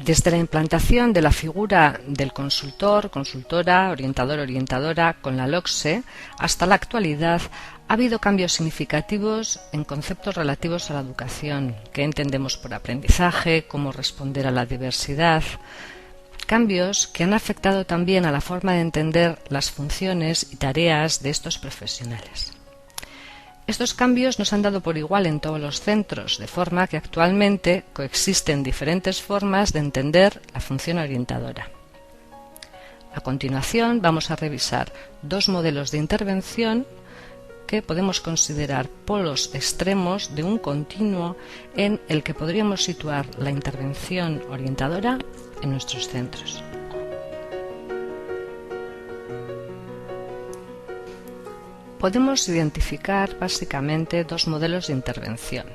Desde la implantación de la figura del consultor, consultora, orientador, orientadora con la LOCSE hasta la actualidad ha habido cambios significativos en conceptos relativos a la educación, qué entendemos por aprendizaje, cómo responder a la diversidad, cambios que han afectado también a la forma de entender las funciones y tareas de estos profesionales. Estos cambios no se han dado por igual en todos los centros, de forma que actualmente coexisten diferentes formas de entender la función orientadora. A continuación vamos a revisar dos modelos de intervención que podemos considerar polos extremos de un continuo en el que podríamos situar la intervención orientadora en nuestros centros. Podemos identificar básicamente dos modelos de intervención: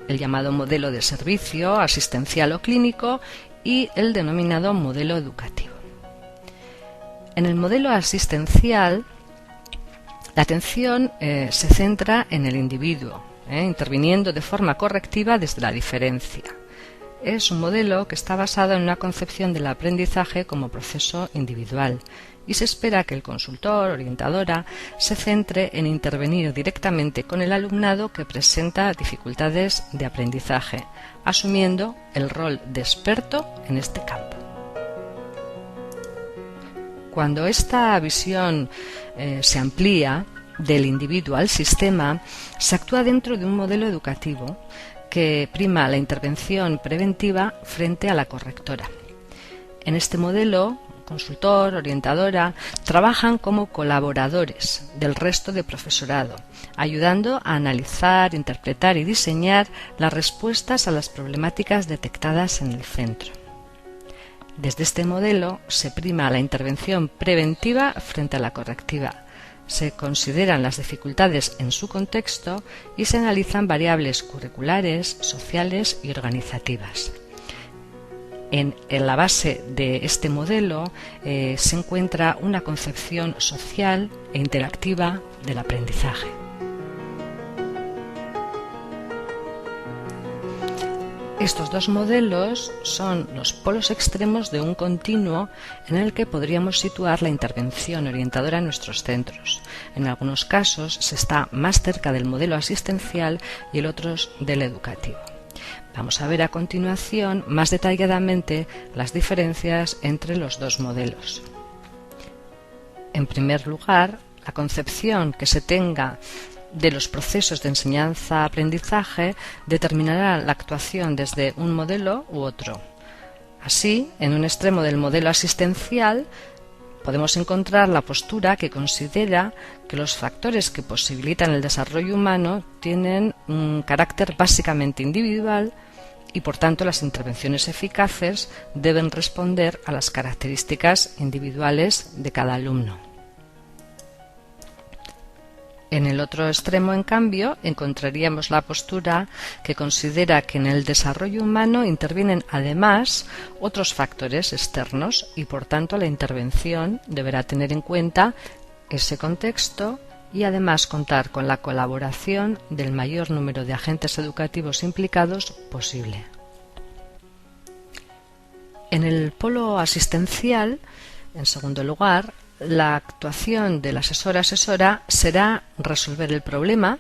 el llamado modelo de servicio, asistencial o clínico, y el denominado modelo educativo. En el modelo asistencial, la atención se centra en el individuo, interviniendo de forma correctiva desde la diferencia. Es un modelo que está basado en una concepción del aprendizaje como proceso individual y se espera que el consultor, orientadora, se centre en intervenir directamente con el alumnado que presenta dificultades de aprendizaje, asumiendo el rol de experto en este campo. Cuando esta visión se amplía del individuo al sistema, se actúa dentro de un modelo educativo que prima la intervención preventiva frente a la correctora. En este modelo, consultor, orientadora, trabajan como colaboradores del resto de profesorado, ayudando a analizar, interpretar y diseñar las respuestas a las problemáticas detectadas en el centro. Desde este modelo se prima la intervención preventiva frente a la correctiva. Se consideran las dificultades en su contexto y se analizan variables curriculares, sociales y organizativas. En la base de este modelo se encuentra una concepción social e interactiva del aprendizaje. Estos dos modelos son los polos extremos de un continuo en el que podríamos situar la intervención orientadora en nuestros centros. En algunos casos se está más cerca del modelo asistencial y en otros del educativo. Vamos a ver a continuación más detalladamente las diferencias entre los dos modelos. En primer lugar, la concepción que se tenga de los procesos de enseñanza-aprendizaje determinará la actuación desde un modelo u otro. Así, en un extremo del modelo asistencial podemos encontrar la postura que considera que los factores que posibilitan el desarrollo humano tienen un carácter básicamente individual y, por tanto, las intervenciones eficaces deben responder a las características individuales de cada alumno. En el otro extremo, en cambio, encontraríamos la postura que considera que en el desarrollo humano intervienen además otros factores externos y, por tanto, la intervención deberá tener en cuenta ese contexto y además contar con la colaboración del mayor número de agentes educativos implicados posible. En el polo asistencial, en segundo lugar, la actuación del asesor-asesora será resolver el problema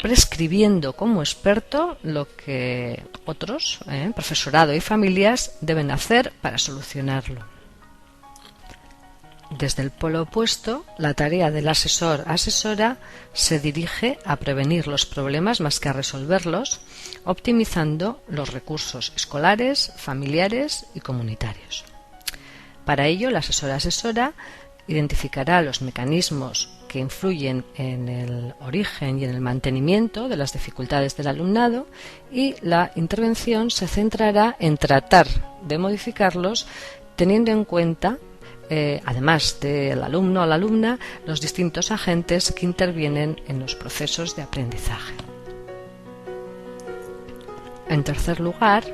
prescribiendo como experto lo que otros, profesorado y familias, deben hacer para solucionarlo. Desde el polo opuesto, la tarea del asesor-asesora se dirige a prevenir los problemas más que a resolverlos, optimizando los recursos escolares, familiares y comunitarios. Para ello, la asesora-asesora identificará los mecanismos que influyen en el origen y en el mantenimiento de las dificultades del alumnado y la intervención se centrará en tratar de modificarlos teniendo en cuenta, además del alumno o la alumna, los distintos agentes que intervienen en los procesos de aprendizaje. En tercer lugar,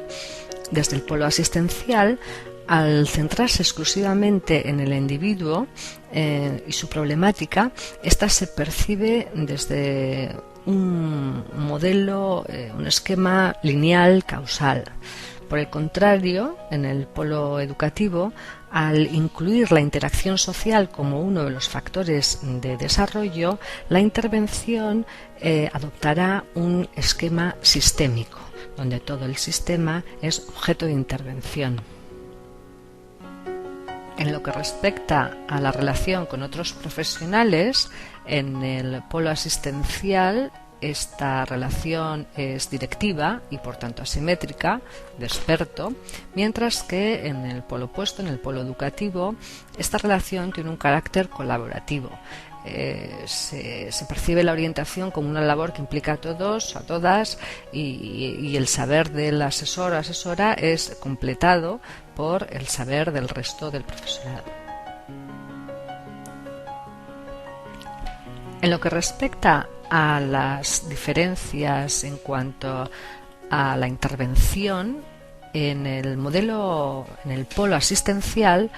desde el polo asistencial, al centrarse exclusivamente en el individuo y su problemática, ésta se percibe desde un modelo, un esquema lineal causal. Por el contrario, en el polo educativo, al incluir la interacción social como uno de los factores de desarrollo, la intervención adoptará un esquema sistémico, donde todo el sistema es objeto de intervención. En lo que respecta a la relación con otros profesionales, en el polo asistencial esta relación es directiva y por tanto asimétrica, de experto, mientras que en el polo opuesto, en el polo educativo, esta relación tiene un carácter colaborativo. Se percibe la orientación como una labor que implica a todos, a todas, y el saber del asesor o asesora es completado por el saber del resto del profesorado. En lo que respecta a las diferencias en cuanto a la intervención, en el polo asistencial,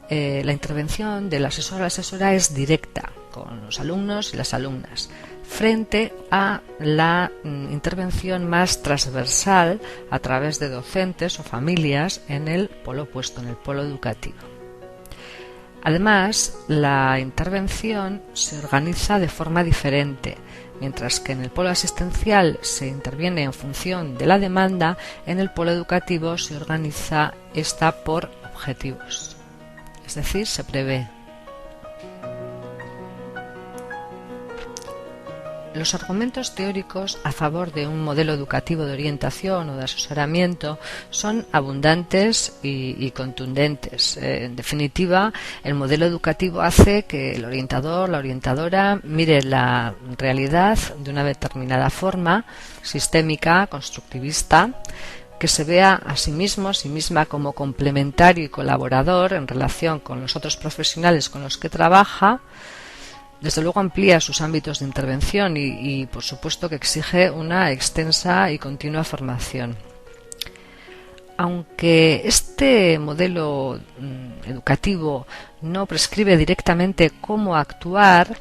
la intervención del asesor o asesora es directa con los alumnos y las alumnas, frente a la intervención más transversal a través de docentes o familias en el polo opuesto, en el polo educativo. Además, la intervención se organiza de forma diferente. Mientras que en el polo asistencial se interviene en función de la demanda, en el polo educativo se organiza esta por objetivos. Es decir, se prevé. Los argumentos teóricos a favor de un modelo educativo de orientación o de asesoramiento son abundantes y contundentes. En definitiva, el modelo educativo hace que el orientador, la orientadora, mire la realidad de una determinada forma, sistémica, constructivista, que se vea a sí mismo, a sí misma como complementario y colaborador en relación con los otros profesionales con los que trabaja. Desde luego amplía sus ámbitos de intervención y por supuesto que exige una extensa y continua formación. Aunque este modelo educativo no prescribe directamente cómo actuar,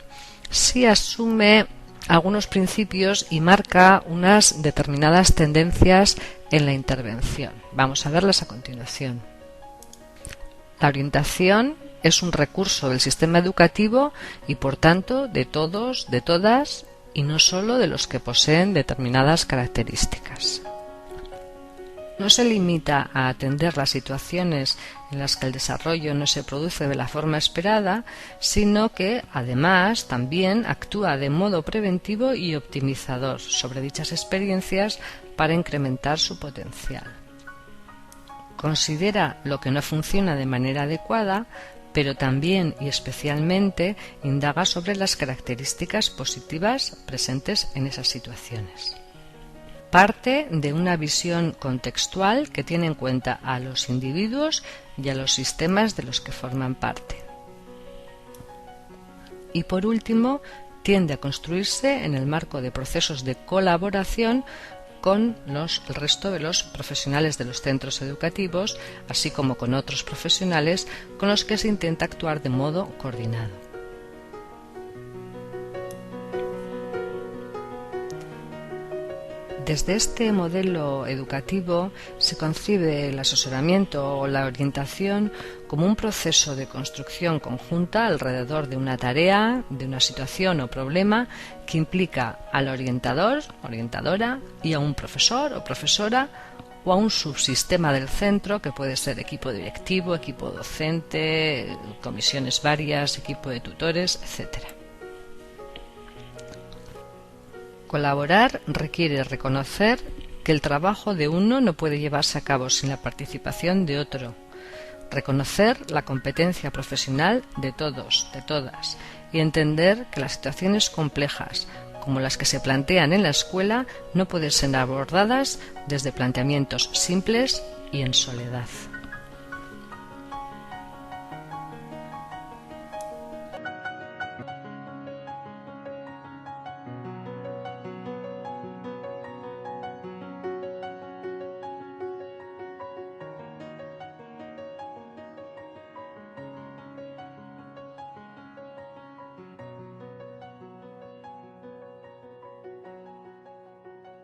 sí asume algunos principios y marca unas determinadas tendencias en la intervención. Vamos a verlas a continuación. La orientación es un recurso del sistema educativo y por tanto de todos, de todas y no solo de los que poseen determinadas características. No se limita a atender las situaciones en las que el desarrollo no se produce de la forma esperada, sino que además también actúa de modo preventivo y optimizador sobre dichas experiencias para incrementar su potencial. Considera lo que no funciona de manera adecuada, pero también y especialmente indaga sobre las características positivas presentes en esas situaciones. Parte de una visión contextual que tiene en cuenta a los individuos y a los sistemas de los que forman parte. Y por último, tiende a construirse en el marco de procesos de colaboración con el resto de los profesionales de los centros educativos, así como con otros profesionales con los que se intenta actuar de modo coordinado. Desde este modelo educativo se concibe el asesoramiento o la orientación como un proceso de construcción conjunta alrededor de una tarea, de una situación o problema que implica al orientador, orientadora y a un profesor o profesora o a un subsistema del centro que puede ser equipo directivo, equipo docente, comisiones varias, equipo de tutores, etc. Colaborar requiere reconocer que el trabajo de uno no puede llevarse a cabo sin la participación de otro. Reconocer la competencia profesional de todos, de todas, y entender que las situaciones complejas, como las que se plantean en la escuela, no pueden ser abordadas desde planteamientos simples y en soledad.